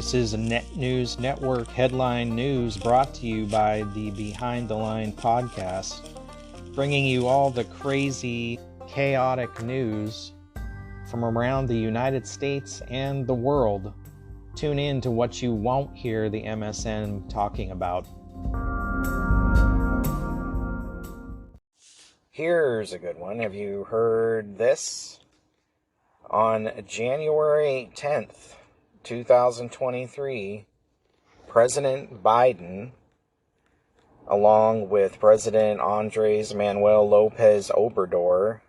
This is a Net News Network headline news brought to you by the Behind the Line podcast, bringing you all the crazy, chaotic news from around the United States and the world. Tune in to what you won't hear the MSN talking about. Here's a good one. Have you heard this? On January 10th, 2023, President Biden, along with President Andres Manuel Lopez Obrador,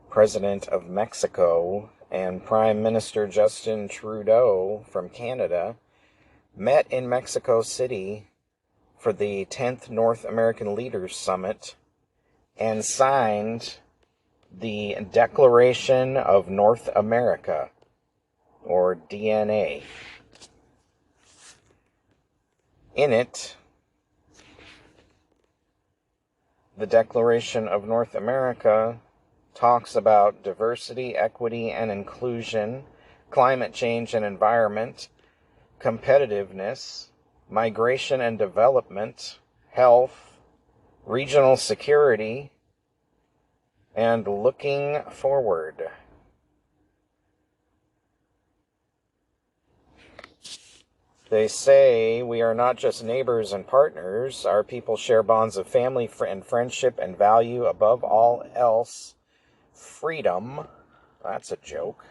President of Mexico, and Prime Minister Justin Trudeau from Canada, met in Mexico City for the 10th North American Leaders Summit and signed the Declaration of North America, or DNA. In it, the Declaration of North America talks about diversity, equity, and inclusion, climate change and environment, competitiveness, migration and development, health, regional security, and looking forward. They say we are not just neighbors and partners. Our people share bonds of family and friendship and value above all else. Freedom, that's a joke.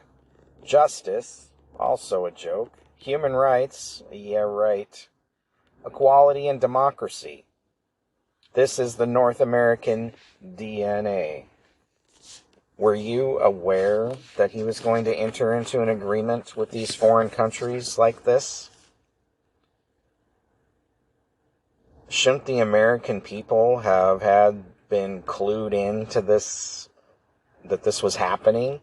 Justice, also a joke. Human rights, yeah, right. Equality and democracy. This is the North American DNA. Were you aware that he was going to enter into an agreement with these foreign countries like this? Shouldn't the American people have been clued into this, that this was happening?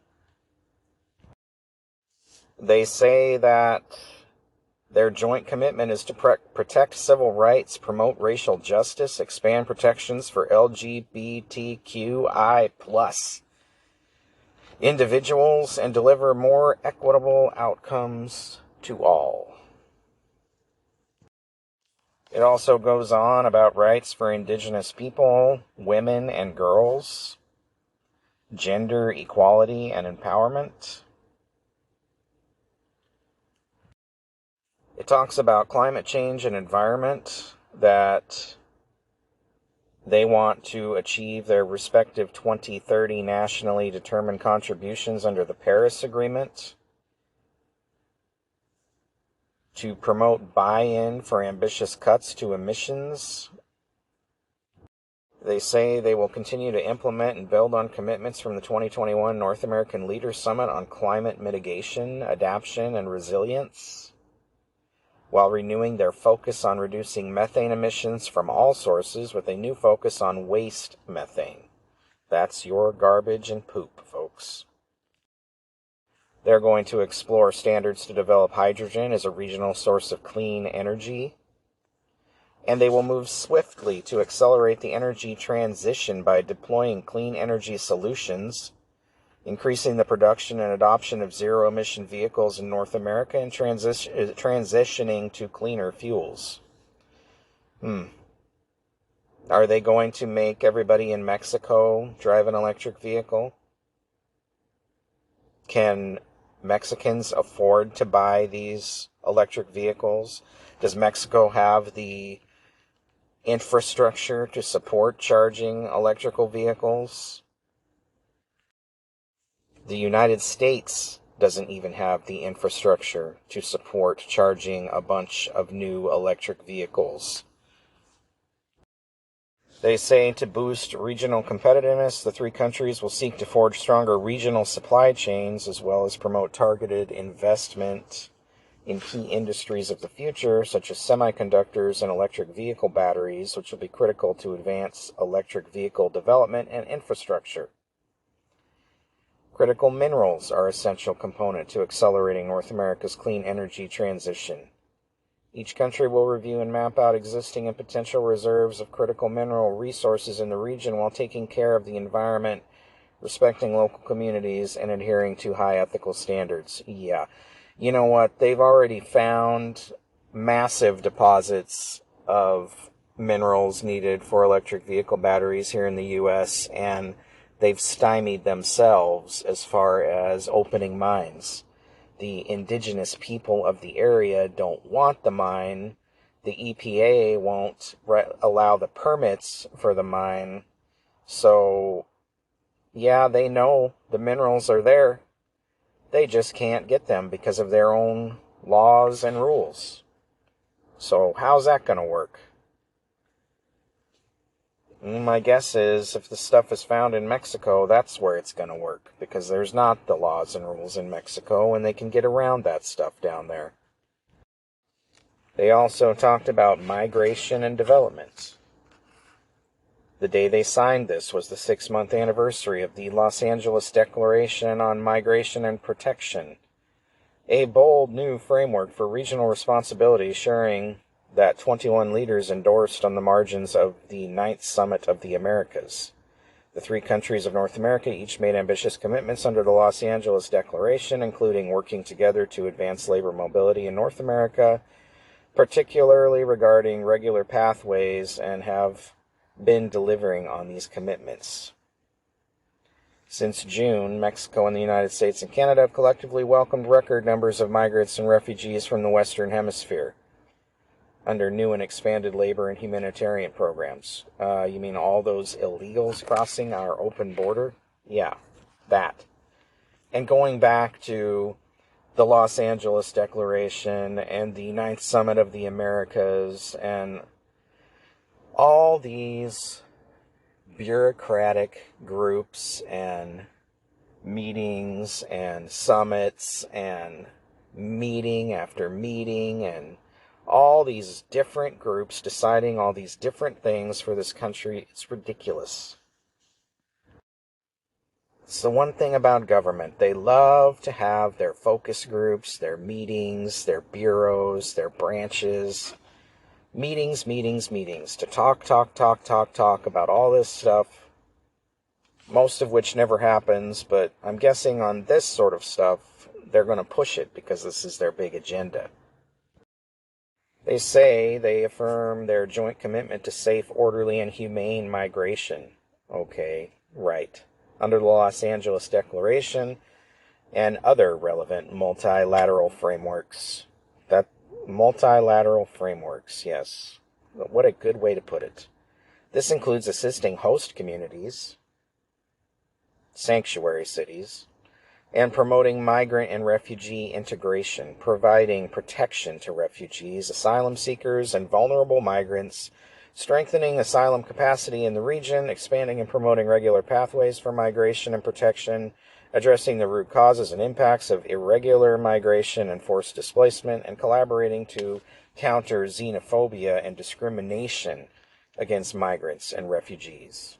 They say that their joint commitment is to protect civil rights, promote racial justice, expand protections for LGBTQI+ individuals, and deliver more equitable outcomes to all. It also goes on about rights for indigenous people, women and girls, gender equality and empowerment. It talks about climate change and environment, that they want to achieve their respective 2030 nationally determined contributions under the Paris Agreement, to promote buy-in for ambitious cuts to emissions. They say they will continue to implement and build on commitments from the 2021 North American Leaders Summit on climate mitigation, adaptation, and resilience, while renewing their focus on reducing methane emissions from all sources with a new focus on waste methane. That's your garbage and poop, folks. They're going to explore standards to develop hydrogen as a regional source of clean energy. And they will move swiftly to accelerate the energy transition by deploying clean energy solutions, increasing the production and adoption of zero-emission vehicles in North America, and transitioning to cleaner fuels. Are they going to make everybody in Mexico drive an electric vehicle? Can Mexicans afford to buy these electric vehicles? Does Mexico have the infrastructure to support charging electrical vehicles? The United States doesn't even have the infrastructure to support charging a bunch of new electric vehicles. They say to boost regional competitiveness, the three countries will seek to forge stronger regional supply chains as well as promote targeted investment in key industries of the future, such as semiconductors and electric vehicle batteries, which will be critical to advance electric vehicle development and infrastructure. Critical minerals are an essential component to accelerating North America's clean energy transition. Each country will review and map out existing and potential reserves of critical mineral resources in the region while taking care of the environment, respecting local communities, and adhering to high ethical standards. Yeah, you know what? They've already found massive deposits of minerals needed for electric vehicle batteries here in the U.S., and they've stymied themselves as far as opening mines. The indigenous people of the area don't want the mine. The EPA won't allow the permits for the mine. So, yeah, they know the minerals are there. They just can't get them because of their own laws and rules. So how's that going to work? My guess is if the stuff is found in Mexico, that's where it's going to work, because there's not the laws and rules in Mexico, and they can get around that stuff down there. They also talked about migration and development. The day they signed this was the 6-month anniversary of the Los Angeles Declaration on Migration and Protection, a bold new framework for regional responsibility sharing that 21 leaders endorsed on the margins of the 9th Summit of the Americas. The 3 countries of North America each made ambitious commitments under the Los Angeles Declaration, including working together to advance labor mobility in North America, particularly regarding regular pathways, and have been delivering on these commitments. Since June, Mexico and the United States and Canada have collectively welcomed record numbers of migrants and refugees from the Western Hemisphere under new and expanded labor and humanitarian programs. You mean all those illegals crossing our open border? Yeah, that. And going back to the Los Angeles Declaration and the 9th Summit of the Americas and all these bureaucratic groups and meetings and summits and meeting after meeting and all these different groups deciding all these different things for this country, it's ridiculous. It's the one thing about government. They love to have their focus groups, their meetings, their bureaus, their branches. Meetings to talk about all this stuff, most of which never happens, but I'm guessing on this sort of stuff, they're going to push it because this is their big agenda. They say they affirm their joint commitment to safe, orderly, and humane migration. Okay, right. Under the Los Angeles Declaration and other relevant multilateral frameworks. Multilateral frameworks, yes. What a good way to put it. This includes assisting host communities, sanctuary cities, and promoting migrant and refugee integration, providing protection to refugees, asylum seekers, and vulnerable migrants, strengthening asylum capacity in the region, expanding and promoting regular pathways for migration and protection, addressing the root causes and impacts of irregular migration and forced displacement, and collaborating to counter xenophobia and discrimination against migrants and refugees.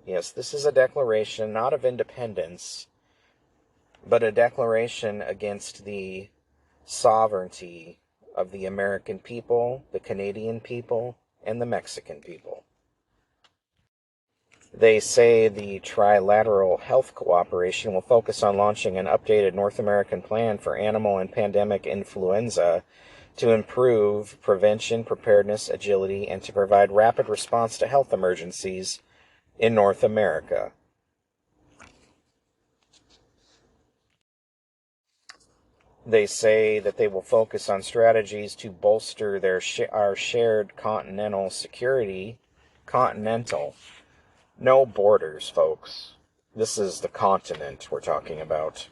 Yes, this is a declaration not of independence, but a declaration against the sovereignty of the American people, the Canadian people, and the Mexican people. They say the trilateral health cooperation will focus on launching an updated North American plan for animal and pandemic influenza to improve prevention, preparedness, agility, and to provide rapid response to health emergencies in North America. They say that they will focus on strategies to bolster our shared continental security. Continental. No borders, folks. This is the continent we're talking about.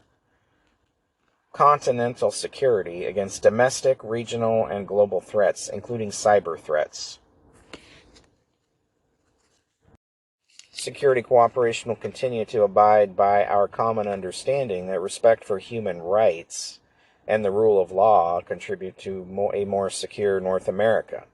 Continental security against domestic, regional, and global threats, including cyber threats. Security cooperation will continue to abide by our common understanding that respect for human rights and the rule of law contribute to a more secure North America.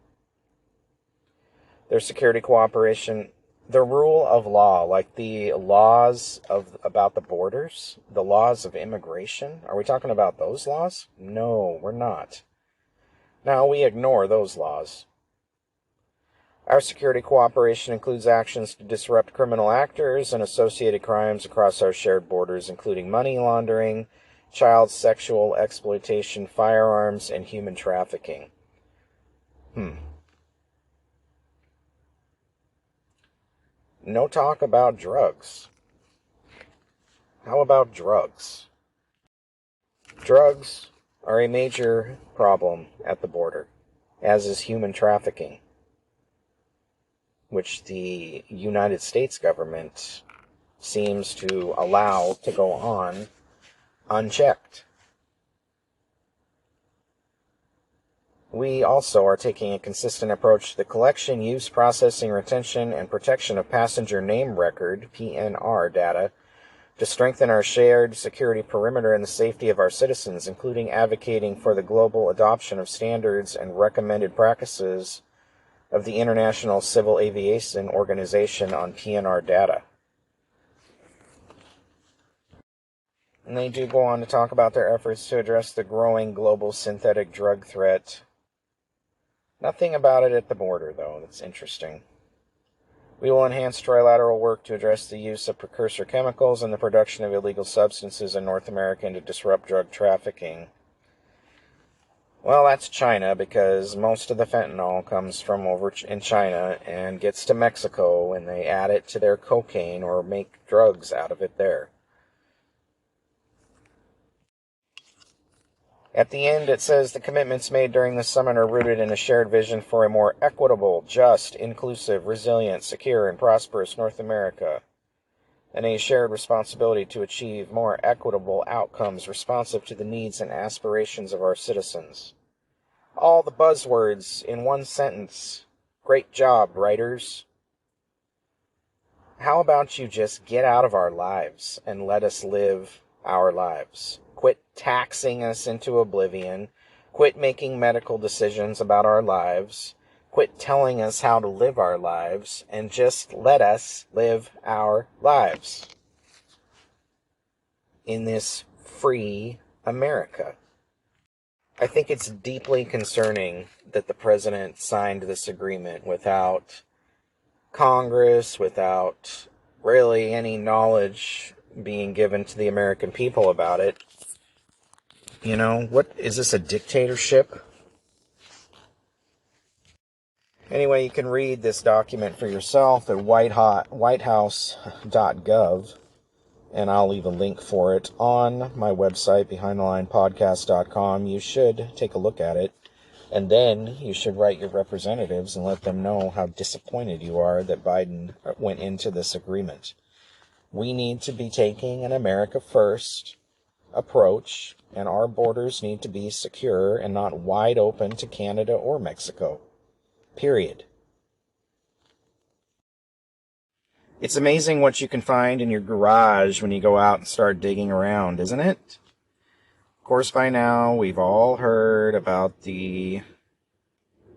Their security cooperation, the rule of law, like the laws about the borders, the laws of immigration, are we talking about those laws? No, we're not. Now, we ignore those laws. Our security cooperation includes actions to disrupt criminal actors and associated crimes across our shared borders, including money laundering, child sexual exploitation, firearms, and human trafficking. No talk about drugs. How about drugs? Drugs are a major problem at the border, as is human trafficking, which the United States government seems to allow to go on unchecked. We also are taking a consistent approach to the collection, use, processing, retention, and protection of passenger name record, PNR, data to strengthen our shared security perimeter and the safety of our citizens, including advocating for the global adoption of standards and recommended practices of the International Civil Aviation Organization on PNR data. And they do go on to talk about their efforts to address the growing global synthetic drug threat. Nothing about it at the border, though. That's interesting. We will enhance trilateral work to address the use of precursor chemicals and the production of illegal substances in North America and to disrupt drug trafficking. Well, that's China, because most of the fentanyl comes from over in China and gets to Mexico, and they add it to their cocaine or make drugs out of it there. At the end, it says the commitments made during the summit are rooted in a shared vision for a more equitable, just, inclusive, resilient, secure, and prosperous North America, and a shared responsibility to achieve more equitable outcomes responsive to the needs and aspirations of our citizens. All the buzzwords in one sentence. Great job, writers. How about you just get out of our lives and let us live our lives? Quit taxing us into oblivion. Quit making medical decisions about our lives. Quit telling us how to live our lives, and just let us live our lives in this free America. I think it's deeply concerning that the president signed this agreement without Congress, without really any knowledge being given to the American people about it. You know, what is this, a dictatorship? Anyway, you can read this document for yourself at whitehouse.gov, and I'll leave a link for it on my website, behindthelinepodcast.com. You should take a look at it, and then you should write your representatives and let them know how disappointed you are that Biden went into this agreement. We need to be taking an America First approach, and our borders need to be secure and not wide open to Canada or Mexico. Period. It's amazing what you can find in your garage when you go out and start digging around, isn't it? Of course, by now, we've all heard about the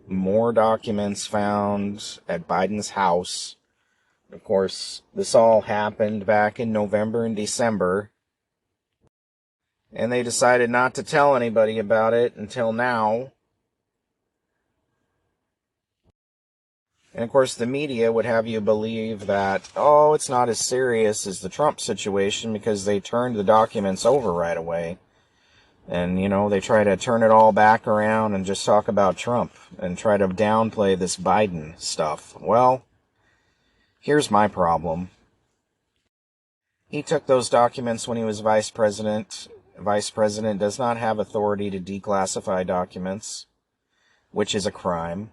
more documents found at Biden's house. Of course, this all happened back in November and December, and they decided not to tell anybody about it until now. And of course, the media would have you believe that, oh, it's not as serious as the Trump situation because they turned the documents over right away. And, you know, they try to turn it all back around and just talk about Trump and try to downplay this Biden stuff. Well, here's my problem. He took those documents when he was vice president. Vice president does not have authority to declassify documents, which is a crime.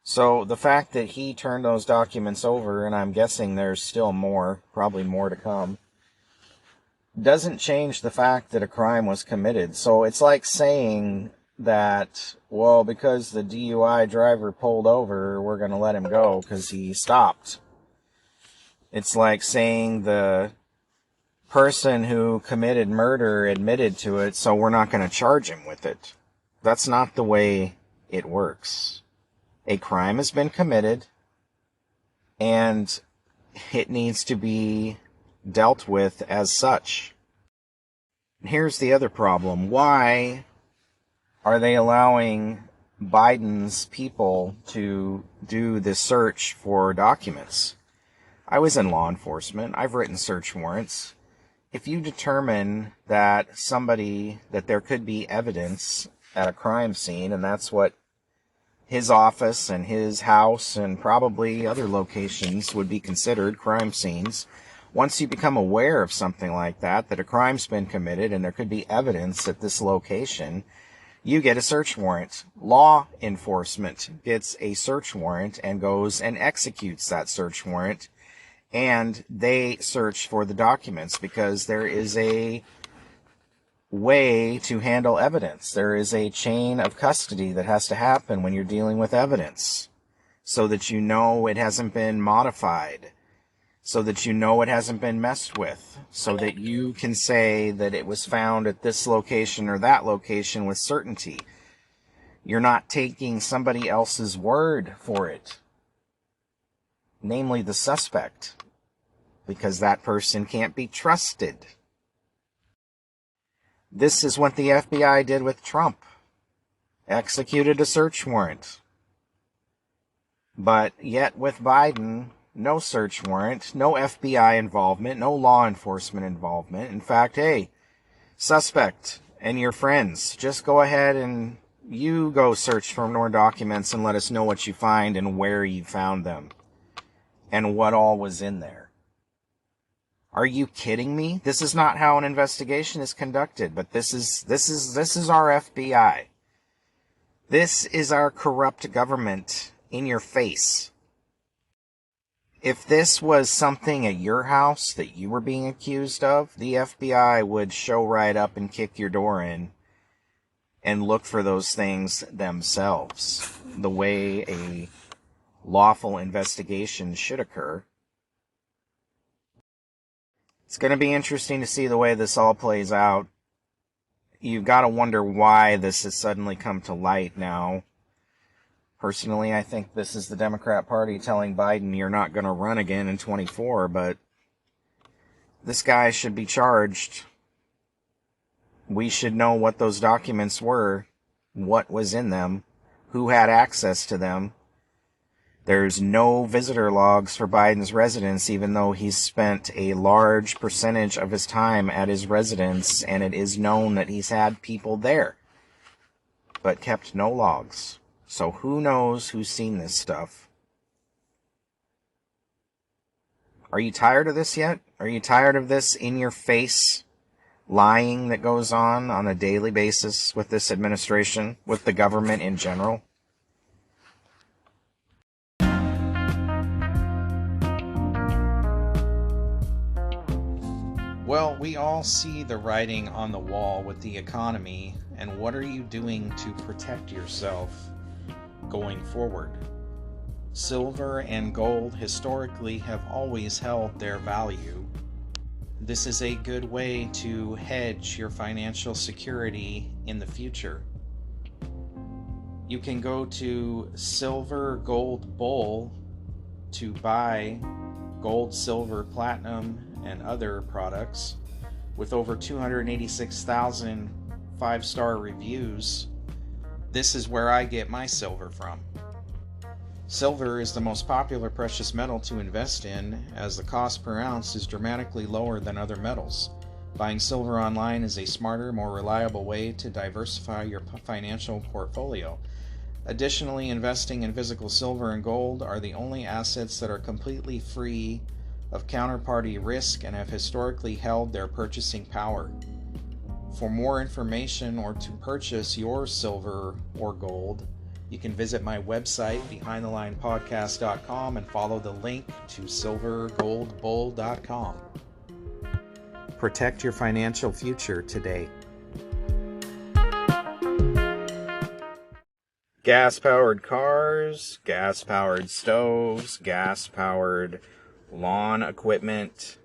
So the fact that he turned those documents over, and I'm guessing there's still more, probably more to come, doesn't change the fact that a crime was committed. So it's like saying that, well, because the DUI driver pulled over, we're going to let him go because he stopped. It's like saying the person who committed murder admitted to it, so we're not going to charge him with it. That's not the way it works. A crime has been committed, and it needs to be dealt with as such. Here's the other problem. Why are they allowing Biden's people to do the search for documents? I was in law enforcement. I've written search warrants. if you determine that that there could be evidence at a crime scene, and that's what his office and his house and probably other locations would be considered crime scenes, once you become aware of something like that a crime's been committed and there could be evidence at this location, you get a search warrant. Law enforcement gets a search warrant and goes and executes that search warrant, and they search for the documents because there is a way to handle evidence. There is a chain of custody that has to happen when you're dealing with evidence, so that you know it hasn't been modified, so that you know it hasn't been messed with, so that you can say that it was found at this location or that location with certainty. You're not taking somebody else's word for it, namely the suspect, because that person can't be trusted. This is what the FBI did with Trump. Executed a search warrant. But yet with Biden, no search warrant, no FBI involvement, no law enforcement involvement. In fact, hey, suspect and your friends, just go ahead and you go search for more documents and let us know what you find and where you found them and what all was in there. Are you kidding me? This is not how an investigation is conducted, but this is our FBI. This is our corrupt government in your face. If this was something at your house that you were being accused of, the FBI would show right up and kick your door in and look for those things themselves, the way a lawful investigation should occur. It's going to be interesting to see the way this all plays out. You've got to wonder why this has suddenly come to light now. Personally, I think this is the Democrat Party telling Biden you're not going to run again in 24, but this guy should be charged. We should know what those documents were, what was in them, who had access to them. There's no visitor logs for Biden's residence, even though he's spent a large percentage of his time at his residence, and it is known that he's had people there, but kept no logs. So who knows who's seen this stuff? Are you tired of this yet? Are you tired of this in-your-face lying that goes on a daily basis with this administration, with the government in general? Well, we all see the writing on the wall with the economy, and what are you doing to protect yourself going forward? Silver and gold historically have always held their value. This is a good way to hedge your financial security in the future. You can go to Silver Gold Bull to buy gold, silver, platinum, and other products with over 286,000 five-star reviews. This is where I get my silver from. Silver is the most popular precious metal to invest in, as the cost per ounce is dramatically lower than other metals. Buying silver online is a smarter, more reliable way to diversify your financial portfolio. Additionally, investing in physical silver and gold are the only assets that are completely free of counterparty risk and have historically held their purchasing power. For more information or to purchase your silver or gold, you can visit my website, behindthelinepodcast.com, and follow the link to silvergoldbull.com. Protect your financial future today. Gas-powered cars, gas-powered stoves, gas-powered lawn equipment,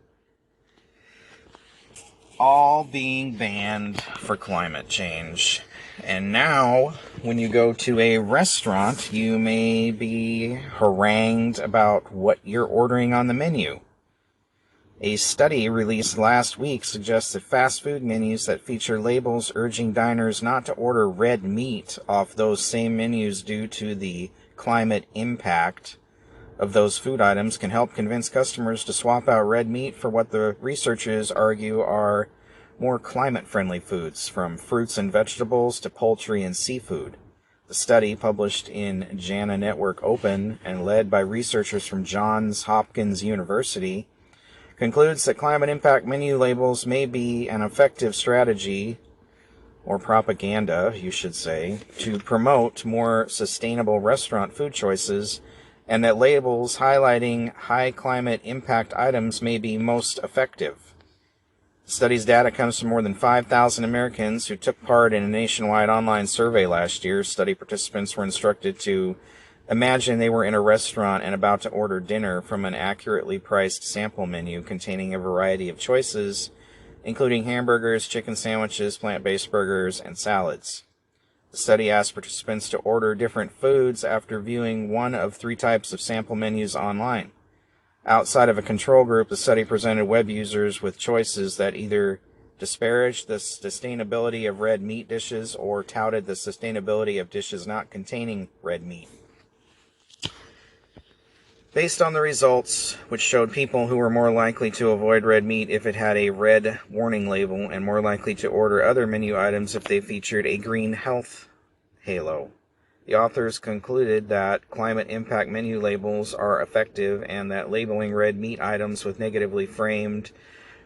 all being banned for climate change. And now, when you go to a restaurant, you may be harangued about what you're ordering on the menu. A study released last week suggests that fast food menus that feature labels urging diners not to order red meat off those same menus due to the climate impact of those food items can help convince customers to swap out red meat for what the researchers argue are more climate-friendly foods, from fruits and vegetables to poultry and seafood. The study, published in JANA Network Open and led by researchers from Johns Hopkins University, concludes that climate impact menu labels may be an effective strategy, or propaganda, you should say, to promote more sustainable restaurant food choices, and that labels highlighting high climate impact items may be most effective. The study's data comes from more than 5,000 Americans who took part in a nationwide online survey last year. Study participants were instructed to imagine they were in a restaurant and about to order dinner from an accurately priced sample menu containing a variety of choices, including hamburgers, chicken sandwiches, plant-based burgers, and salads. The study asked participants to order different foods after viewing one of 3 types of sample menus online. Outside of a control group, the study presented web users with choices that either disparaged the sustainability of red meat dishes or touted the sustainability of dishes not containing red meat. Based on the results, which showed people who were more likely to avoid red meat if it had a red warning label and more likely to order other menu items if they featured a green health halo, the authors concluded that climate impact menu labels are effective and that labeling red meat items with negatively framed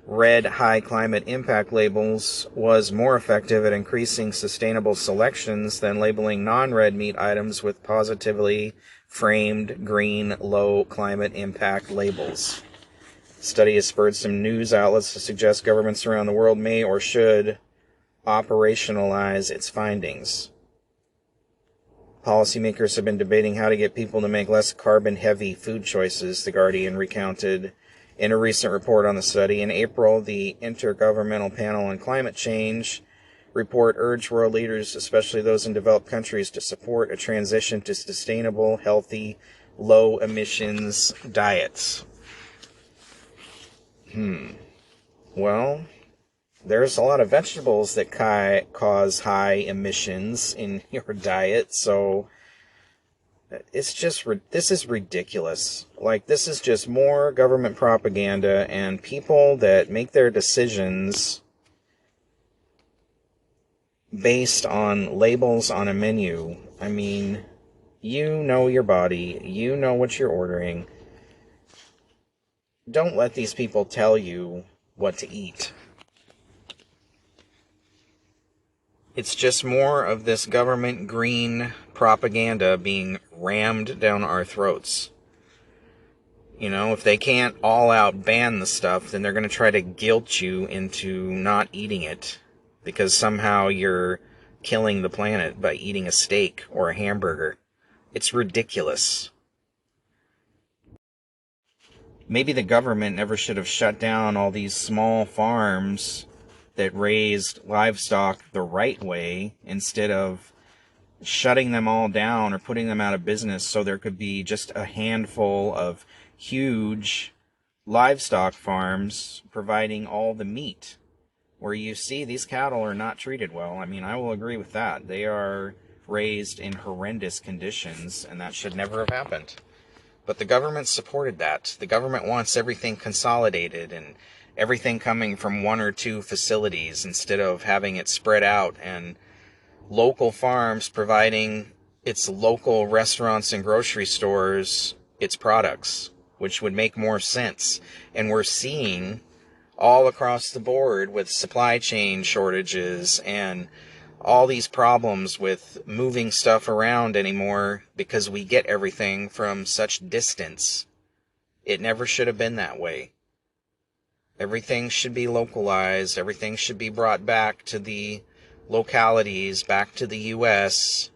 red high climate impact labels was more effective at increasing sustainable selections than labeling non-red meat items with positively framed green low climate impact labels. The study has spurred some news outlets to suggest governments around the world may or should operationalize its findings. Policymakers have been debating how to get people to make less carbon-heavy food choices, The Guardian recounted in a recent report on the study. In April, the Intergovernmental Panel on Climate Change report urged world leaders, especially those in developed countries, to support a transition to sustainable, healthy, low-emissions diets. Well, there's a lot of vegetables that cause high emissions in your diet, so this is ridiculous. Like, this is just more government propaganda, and people that make their decisions based on labels on a menu. I mean, you know your body, you know what you're ordering. Don't let these people tell you what to eat. It's just more of this government green propaganda being rammed down our throats. You know, if they can't all out ban the stuff, then they're going to try to guilt you into not eating it because somehow you're killing the planet by eating a steak or a hamburger. It's ridiculous. Maybe the government never should have shut down all these small farms that raised livestock the right way instead of shutting them all down or putting them out of business so there could be just a handful of huge livestock farms providing all the meat, where you see these cattle are not treated well. I mean, I will agree with that. They are raised in horrendous conditions, and that should never have happened. But the government supported that. The government wants everything consolidated and everything coming from 1 or 2 facilities instead of having it spread out, and local farms providing its local restaurants and grocery stores its products, which would make more sense. And we're seeing all across the board with supply chain shortages and all these problems with moving stuff around anymore because we get everything from such distance. It never should have been that way. Everything should be localized. Everything should be brought back to the localities, back to the U.S.,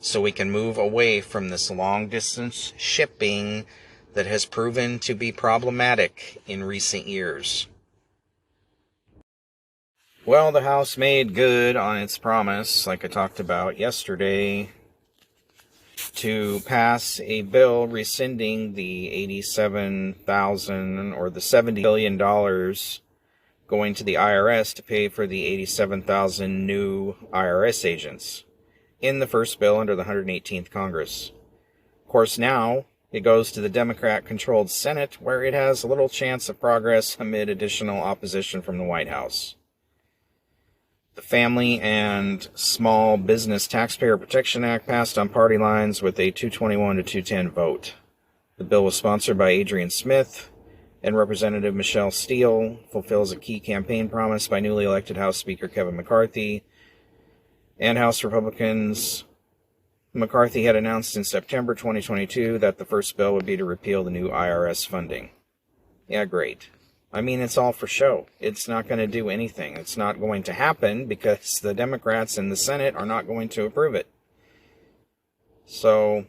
so we can move away from this long-distance shipping that has proven to be problematic in recent years. Well, the House made good on its promise, like I talked about yesterday, to pass a bill rescinding the $87,000 or the $70 billion going to the IRS to pay for the 87,000 new IRS agents in the first bill under the 118th Congress. Of course, now It goes to the Democrat-controlled Senate, where it has little chance of progress amid additional opposition from the White House. The Family and Small Business Taxpayer Protection Act passed on party lines with a 221 to 210 vote. The bill was sponsored by Adrian Smith, and Representative Michelle Steele fulfills a key campaign promise by newly elected House Speaker Kevin McCarthy and House Republicans. McCarthy had announced in September 2022 that the first bill would be to repeal the new IRS funding. Yeah, great. I mean, it's all for show. It's not going to do anything. It's not going to happen because the Democrats in the Senate are not going to approve it. So,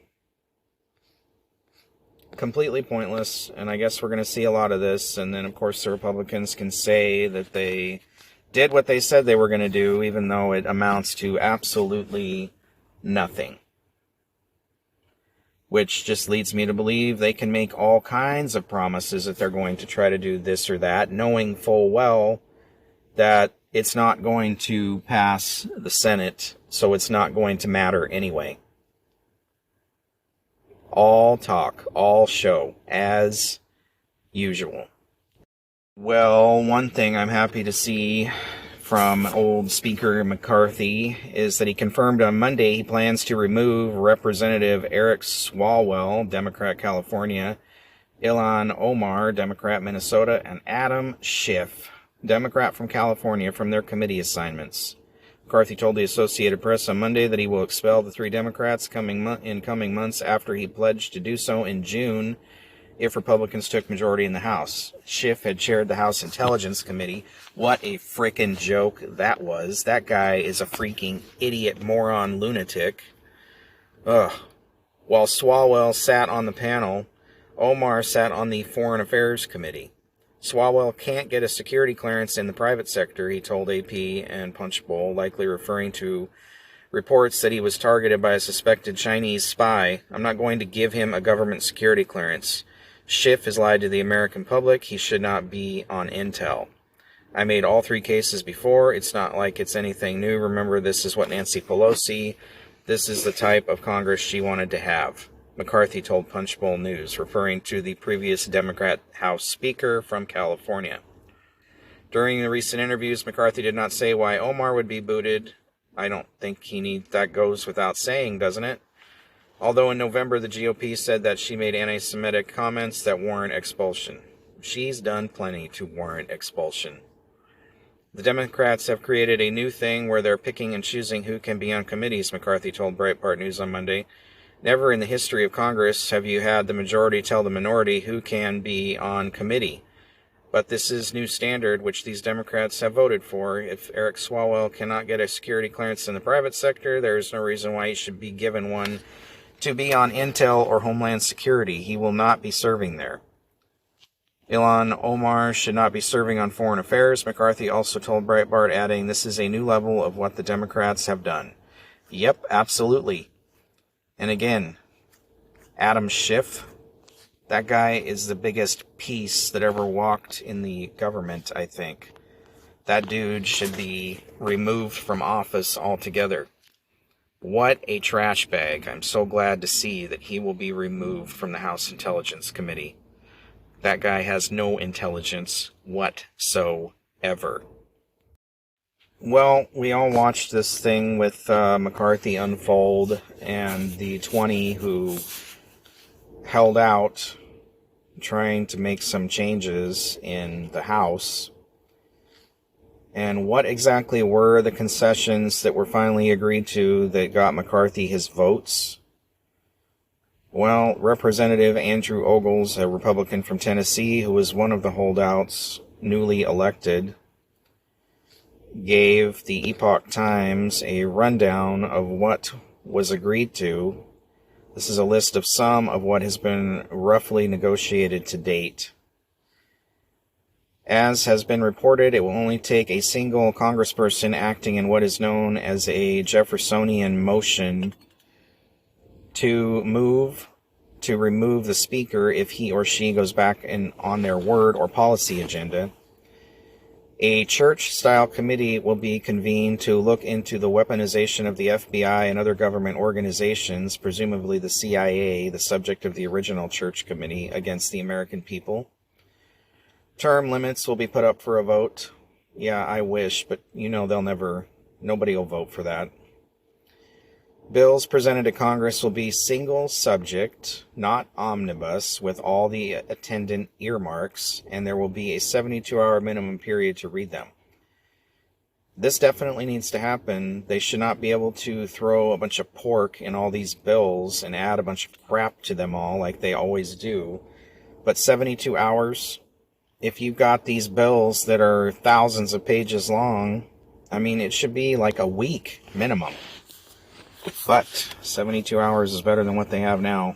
completely pointless, and I guess we're going to see a lot of this, and then, of course, the Republicans can say that they did what they said they were going to do, even though it amounts to absolutely nothing. Which just leads me to believe they can make all kinds of promises that they're going to try to do this or that, knowing full well that it's not going to pass the Senate, so it's not going to matter anyway. All talk, all show, as usual. Well, one thing I'm happy to see from old Speaker McCarthy is that he confirmed on Monday he plans to remove Representative Eric Swalwell, Democrat California, Ilhan Omar, Democrat Minnesota, and Adam Schiff, Democrat from California, from their committee assignments. McCarthy told the Associated Press on Monday that he will expel the three Democrats in coming months after he pledged to do so in June if Republicans took majority in the House. Schiff had chaired the House Intelligence Committee. What a frickin' joke that was. That guy is a freaking idiot, moron, lunatic. Ugh. While Swalwell sat on the panel, Omar sat on the Foreign Affairs Committee. Swalwell can't get a security clearance in the private sector, he told AP and Punchbowl, likely referring to reports that he was targeted by a suspected Chinese spy. I'm not going to give him a government security clearance. Schiff has lied to the American public. He should not be on Intel. I made all three cases before. It's not like it's anything new. Remember, this is what Nancy Pelosi, this is the type of Congress she wanted to have, McCarthy told Punchbowl News, referring to the previous Democrat House Speaker from California. During the recent interviews, McCarthy did not say why Omar would be booted. I don't think that goes without saying, doesn't it? Although in November the GOP said that she made anti-Semitic comments that warrant expulsion. She's done plenty to warrant expulsion. The Democrats have created a new thing where they're picking and choosing who can be on committees, McCarthy told Breitbart News on Monday. Never in the history of Congress have you had the majority tell the minority who can be on committee. But this is new standard, which these Democrats have voted for. If Eric Swalwell cannot get a security clearance in the private sector, there is no reason why he should be given one to be on Intel or Homeland Security. He will not be serving there. Ilhan Omar should not be serving on Foreign Affairs, McCarthy also told Breitbart, adding, this is a new level of what the Democrats have done. Yep, absolutely. And again, Adam Schiff, that guy is the biggest piece that ever walked in the government, I think. That dude should be removed from office altogether. What a trash bag. I'm so glad to see that he will be removed from the House Intelligence Committee. That guy has no intelligence whatsoever. Well, we all watched this thing with McCarthy unfold, and the 20 who held out trying to make some changes in the House. And what exactly were the concessions that were finally agreed to that got McCarthy his votes? Well, Representative Andrew Ogles, a Republican from Tennessee who was one of the holdouts newly elected, gave the Epoch Times a rundown of what was agreed to. This is a list of some of what has been roughly negotiated to date. As has been reported, it will only take a single congressperson acting in what is known as a Jeffersonian motion to remove the speaker if he or she goes back on their word or policy agenda. A church-style committee will be convened to look into the weaponization of the FBI and other government organizations, presumably the CIA, the subject of the original church committee, against the American people. Term limits will be put up for a vote. Yeah, I wish, but nobody will vote for that. Bills presented to Congress will be single subject, not omnibus, with all the attendant earmarks, and there will be a 72-hour minimum period to read them. This definitely needs to happen. They should not be able to throw a bunch of pork in all these bills and add a bunch of crap to them all like they always do. But 72 hours, if you've got these bills that are thousands of pages long, it should be like a week minimum. But 72 hours is better than what they have now.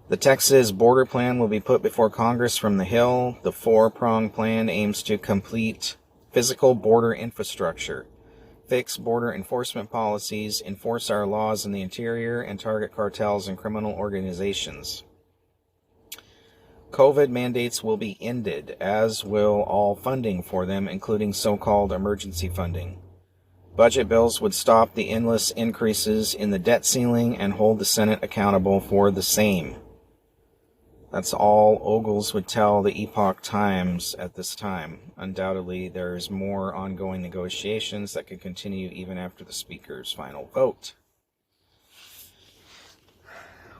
The Texas border plan will be put before Congress from the Hill. The four-pronged plan aims to complete physical border infrastructure, fix border enforcement policies, enforce our laws in the interior, and target cartels and criminal organizations. COVID mandates will be ended, as will all funding for them, including so-called emergency funding. Budget bills would stop the endless increases in the debt ceiling and hold the Senate accountable for the same. That's all Ogles would tell the Epoch Times at this time. Undoubtedly, there's more ongoing negotiations that could continue even after the Speaker's final vote.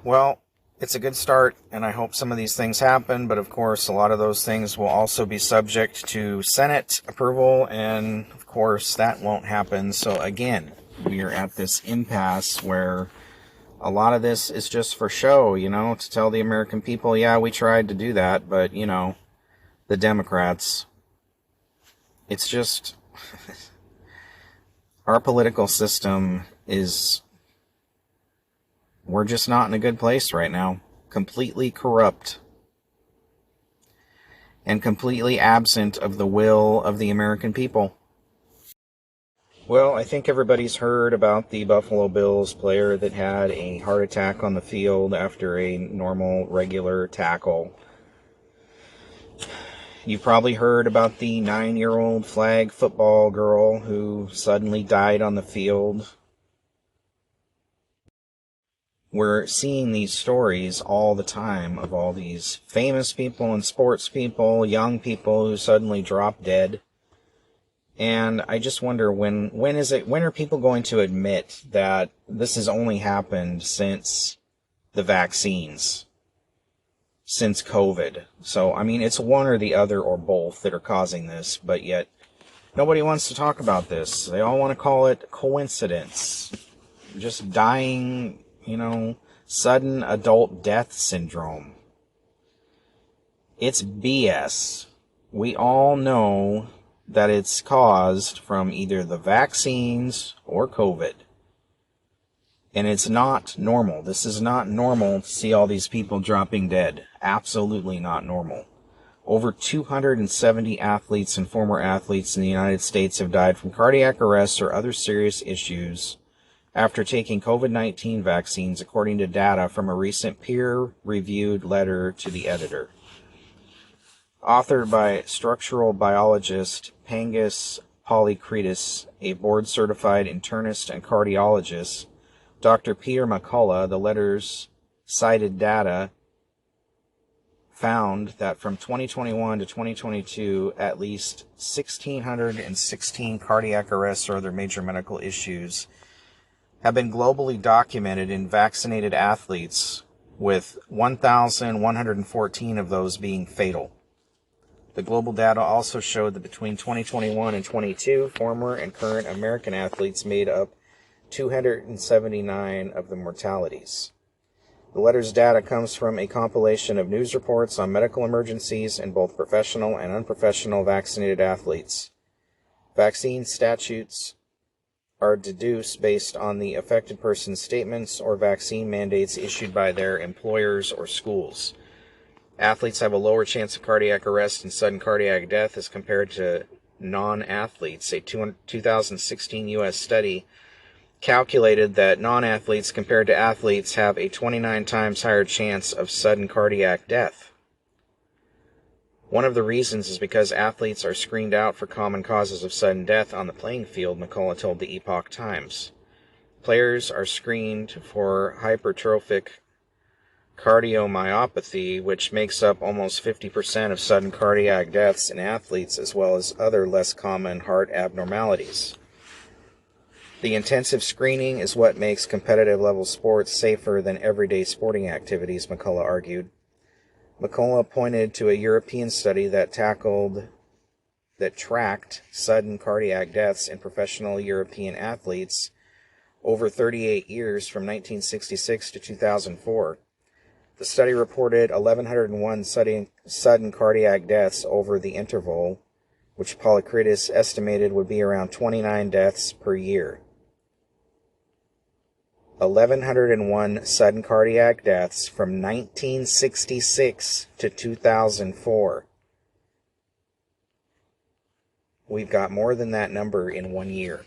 Well, it's a good start, and I hope some of these things happen, but of course a lot of those things will also be subject to Senate approval, and of course that won't happen. So again, we are at this impasse where a lot of this is just for show, to tell the American people, yeah, we tried to do that, but, the Democrats, it's just, our political system is, we're just not in a good place right now. Completely corrupt. And completely absent of the will of the American people. Well, I think everybody's heard about the Buffalo Bills player that had a heart attack on the field after a normal, regular tackle. You probably heard about the 9-year-old flag football girl who suddenly died on the field. We're seeing these stories all the time of all these famous people and sports people, young people who suddenly drop dead. And I just wonder when are people going to admit that this has only happened since the vaccines, since COVID? So, it's one or the other or both that are causing this, but yet nobody wants to talk about this. They all want to call it coincidence. Just dying, sudden adult death syndrome. It's BS. We all know that it's caused from either the vaccines or COVID. And it's not normal. This is not normal to see all these people dropping dead. Absolutely not normal. Over 270 athletes and former athletes in the United States have died from cardiac arrest or other serious issues after taking COVID-19 vaccines, according to data from a recent peer-reviewed letter to the editor. Authored by structural biologist Pangus Polycretis, a board-certified internist and cardiologist, Dr. Peter McCullough, the letter's cited data found that from 2021 to 2022, at least 1,616 cardiac arrests or other major medical issues have been globally documented in vaccinated athletes, with 1,114 of those being fatal. The global data also showed that between 2021 and 22, former and current American athletes made up 279 of the mortalities. The letter's data comes from a compilation of news reports on medical emergencies in both professional and unprofessional vaccinated athletes. Vaccine statutes are deduced based on the affected person's statements or vaccine mandates issued by their employers or schools. Athletes have a lower chance of cardiac arrest and sudden cardiac death as compared to non-athletes. A 2016 U.S. study calculated that non-athletes compared to athletes have a 29 times higher chance of sudden cardiac death. One of the reasons is because athletes are screened out for common causes of sudden death on the playing field, McCullough told the Epoch Times. Players are screened for hypertrophic cardiomyopathy, which makes up almost 50% of sudden cardiac deaths in athletes, as well as other less common heart abnormalities. The intensive screening is what makes competitive-level sports safer than everyday sporting activities, McCullough argued. McCullough pointed to a European study that tracked sudden cardiac deaths in professional European athletes over 38 years from 1966 to 2004. The study reported 1,101 sudden cardiac deaths over the interval, which Polycritis estimated would be around 29 deaths per year. 1,101 sudden cardiac deaths from 1966 to 2004. We've got more than that number in 1 year.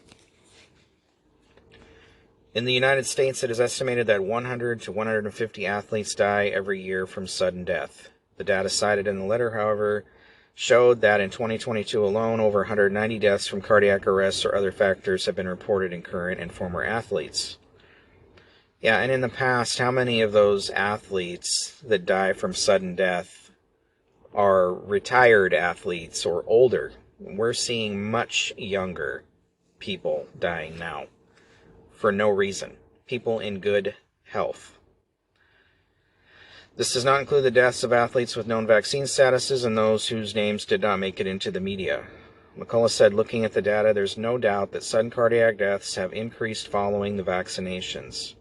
In the United States, it is estimated that 100 to 150 athletes die every year from sudden death. The data cited in the letter, however, showed that in 2022 alone, over 190 deaths from cardiac arrests or other factors have been reported in current and former athletes. Yeah, and in the past, how many of those athletes that die from sudden death are retired athletes or older? We're seeing much younger people dying now for no reason. People in good health. This does not include the deaths of athletes with known vaccine statuses and those whose names did not make it into the media. McCullough said, looking at the data, there's no doubt that sudden cardiac deaths have increased following the vaccinations.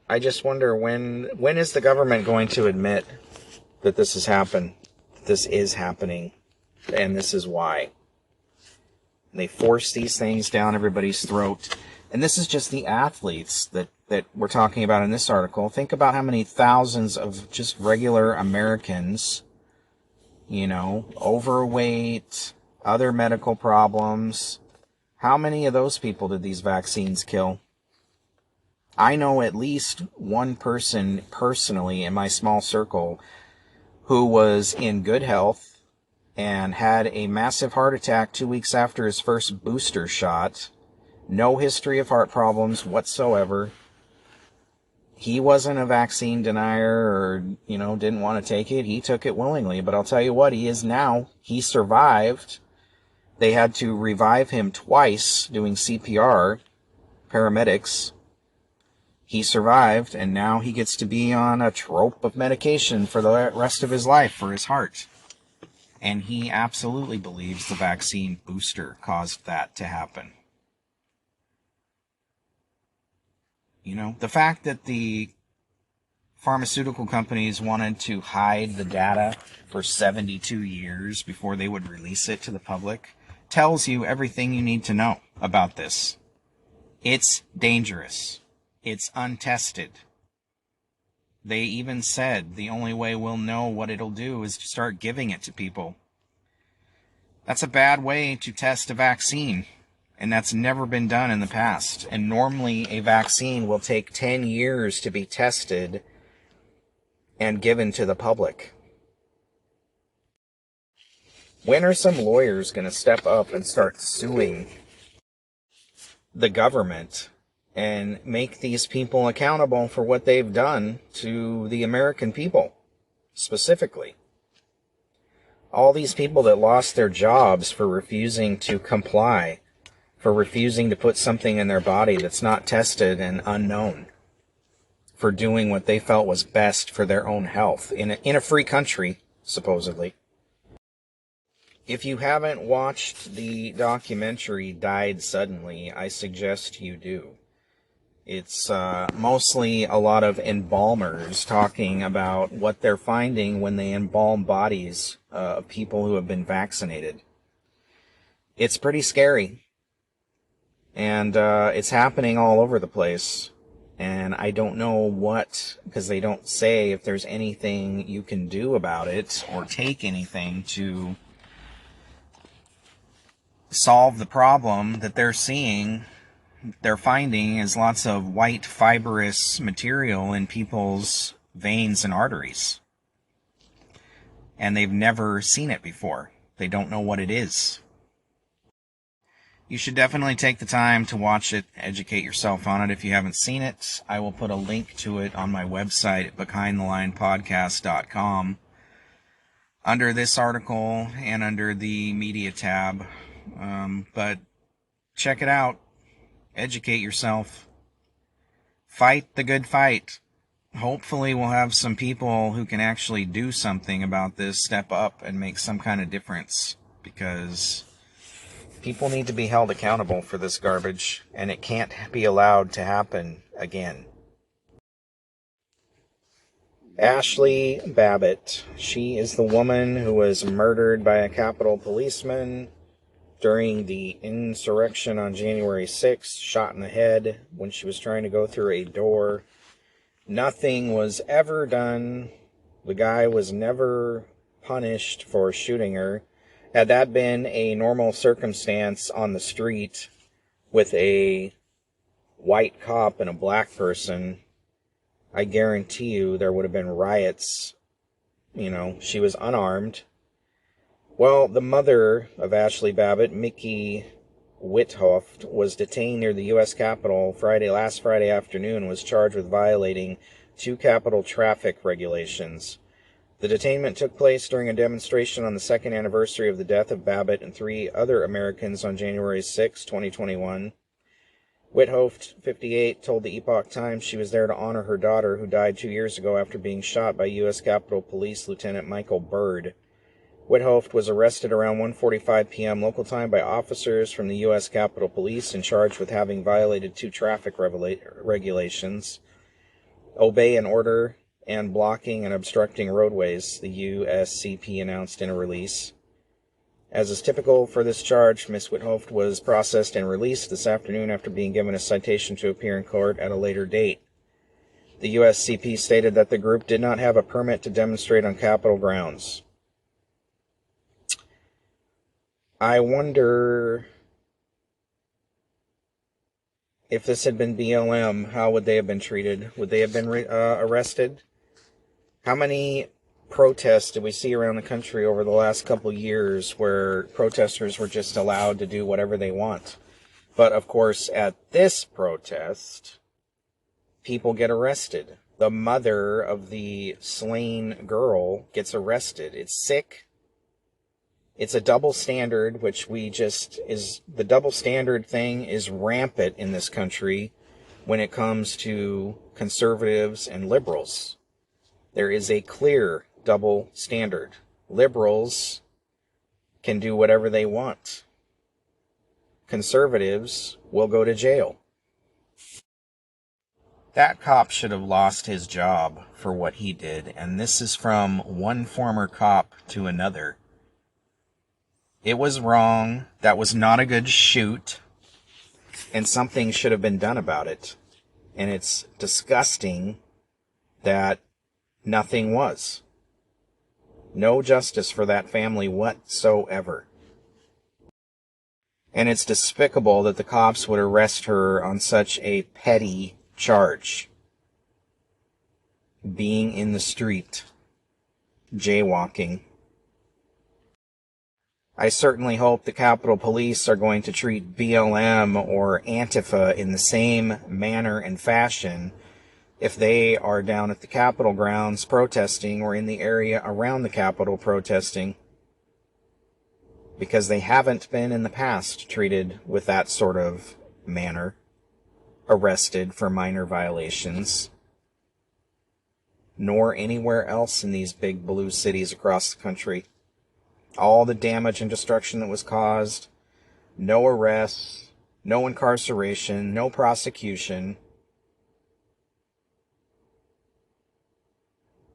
I just wonder when is the government going to admit that this has happened, this is happening, and this is why. They force these things down everybody's throat. And this is just the athletes that we're talking about in this article. Think about how many thousands of just regular Americans, overweight, other medical problems. How many of those people did these vaccines kill? I know at least one person personally in my small circle who was in good health and had a massive heart attack 2 weeks after his first booster shot. No history of heart problems whatsoever. He wasn't a vaccine denier or, didn't want to take it. He took it willingly. But I'll tell you what, he is now. He survived. They had to revive him twice doing CPR, paramedics. He survived, and now he gets to be on a trope of medication for the rest of his life for his heart. And he absolutely believes the vaccine booster caused that to happen. The fact that the pharmaceutical companies wanted to hide the data for 72 years before they would release it to the public tells you everything you need to know about this. It's dangerous. It's untested. They even said the only way we'll know what it'll do is to start giving it to people. That's a bad way to test a vaccine, and that's never been done in the past. And normally a vaccine will take 10 years to be tested and given to the public. When are some lawyers going to step up and start suing the government and make these people accountable for what they've done to the American people, specifically? All these people that lost their jobs for refusing to comply, for refusing to put something in their body that's not tested and unknown, for doing what they felt was best for their own health in a free country, supposedly. If you haven't watched the documentary Died Suddenly, I suggest you do. It's mostly a lot of embalmers talking about what they're finding when they embalm bodies of people who have been vaccinated. It's pretty scary. And it's happening all over the place. And I don't know what, because they don't say if there's anything you can do about it or take anything to solve the problem that they're seeing. They're finding is lots of white fibrous material in people's veins and arteries. and they've never seen it before. They don't know what it is. You should definitely take the time to watch it, educate yourself on it if you haven't seen it. I will put a link to it on my website at behindthelinepodcast.com under this article and under the media tab. But check it out. Educate yourself. Fight the good fight. Hopefully we'll have some people who can actually do something about this, step up and make some kind of difference, because people need to be held accountable for this garbage, and it can't be allowed to happen again. Ashli Babbits. She is the woman who was murdered by a Capitol policeman during the insurrection on January 6th, shot in the head when she was trying to go through a door. Nothing was ever done. The guy was never punished for shooting her. Had that been a normal circumstance on the street with a white cop and a black person, I guarantee you there would have been riots. She was unarmed. Well, the mother of Ashli Babbits, Mickey Withoft, was detained near the U.S. Capitol last Friday afternoon and was charged with violating 2 Capitol traffic regulations. The detainment took place during a demonstration on the second anniversary of the death of Babbits and 3 other Americans on January 6, 2021. Withoft, 58, told the Epoch Times she was there to honor her daughter, who died 2 years ago after being shot by U.S. Capitol Police Lieutenant Michael Byrd. Withoft was arrested around 1:45 p.m. local time by officers from the U.S. Capitol Police and charged with having violated 2 traffic regulations: obey an order and blocking and obstructing roadways, the USCP announced in a release. As is typical for this charge, Ms. Withoft was processed and released this afternoon after being given a citation to appear in court at a later date. The USCP stated that the group did not have a permit to demonstrate on Capitol grounds. I wonder if this had been BLM, how would they have been treated? Would they have been arrested? How many protests did we see around the country over the last couple years where protesters were just allowed to do whatever they want? But, of course, at this protest, people get arrested. The mother of the slain girl gets arrested. It's sick. It's a double standard, the double standard thing is rampant in this country when it comes to conservatives and liberals. There is a clear double standard. Liberals can do whatever they want. Conservatives will go to jail. That cop should have lost his job for what he did, and this is from one former cop to another. It was wrong. That was not a good shoot. And something should have been done about it. And it's disgusting that nothing was. No justice for that family whatsoever. And it's despicable that the cops would arrest her on such a petty charge. Being in the street. Jaywalking. I certainly hope the Capitol Police are going to treat BLM or Antifa in the same manner and fashion if they are down at the Capitol grounds protesting or in the area around the Capitol protesting, because they haven't been in the past treated with that sort of manner, arrested for minor violations, nor anywhere else in these big blue cities across the country. All the damage and destruction that was caused, no arrests, no incarceration, no prosecution.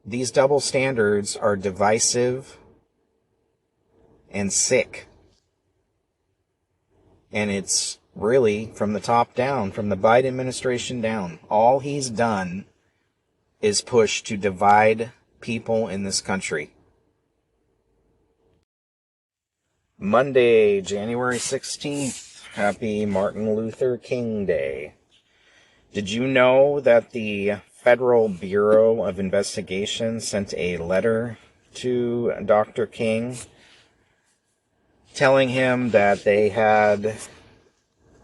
These double standards are divisive and sick. And it's really from the top down, from the Biden administration down. All he's done is push to divide people in this country. Monday, January 16th. Happy Martin Luther King Day. Did you know that the Federal Bureau of Investigation sent a letter to Dr. King, telling him that they had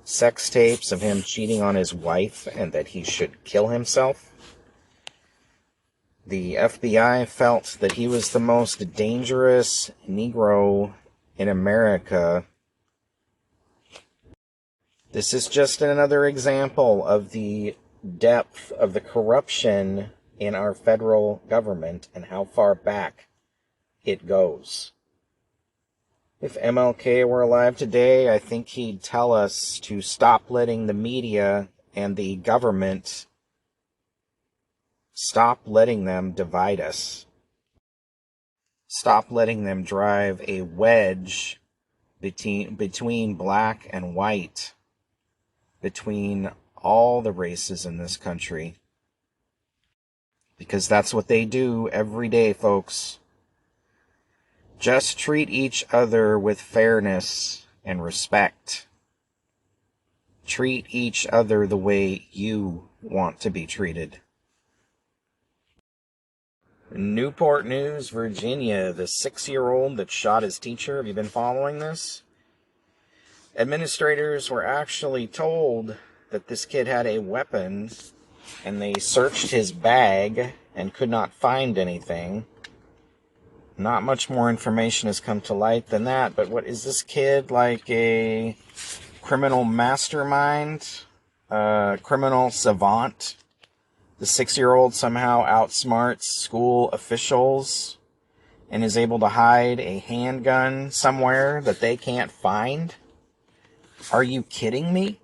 sex tapes of him cheating on his wife and that he should kill himself. The FBI felt that he was the most dangerous Negro in America. This is just another example of the depth of the corruption in our federal government and how far back it goes. If MLK were alive today, I think he'd tell us to stop letting the media and the government, stop letting them divide us. Stop letting them drive a wedge between black and white, between all the races in this country. Because that's what they do every day, folks. Just treat each other with fairness and respect. Treat each other the way you want to be treated. Newport News, Virginia, the 6-year-old that shot his teacher. Have you been following this? Administrators were actually told that this kid had a weapon, and they searched his bag and could not find anything. Not much more information has come to light than that, but what is this kid, like a criminal mastermind? Criminal savant? The 6-year-old somehow outsmarts school officials and is able to hide a handgun somewhere that they can't find? Are you kidding me?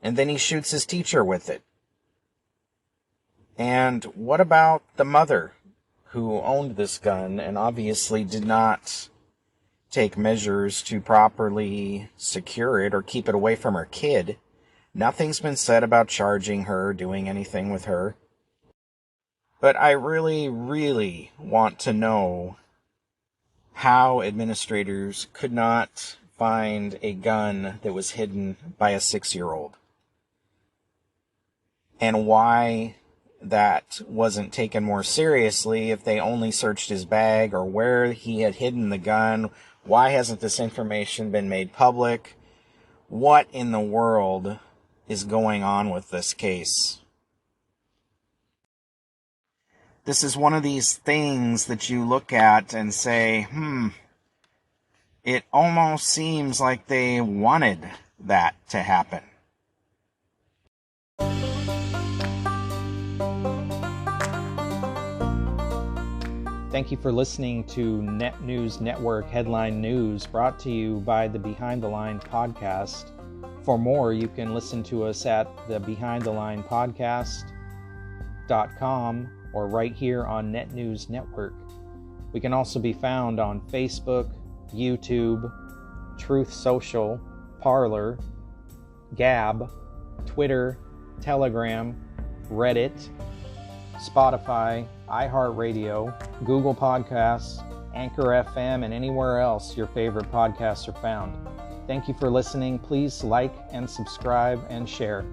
And then he shoots his teacher with it. And what about the mother who owned this gun and obviously did not take measures to properly secure it or keep it away from her kid? Nothing's been said about charging her, doing anything with her. But I really, really want to know how administrators could not find a gun that was hidden by a 6-year-old. And why that wasn't taken more seriously if they only searched his bag or where he had hidden the gun. Why hasn't this information been made public? What in the world is going on with this case? This is one of these things that you look at and say, it almost seems like they wanted that to happen. Thank you for listening to Net News Network Headline News, brought to you by the Behind the Line podcast. For more, you can listen to us at the BehindTheLinePodcast.com or right here on Net News Network. We can also be found on Facebook, YouTube, Truth Social, Parler, Gab, Twitter, Telegram, Reddit, Spotify, iHeartRadio, Google Podcasts, Anchor FM, and anywhere else your favorite podcasts are found. Thank you for listening. Please like and subscribe and share.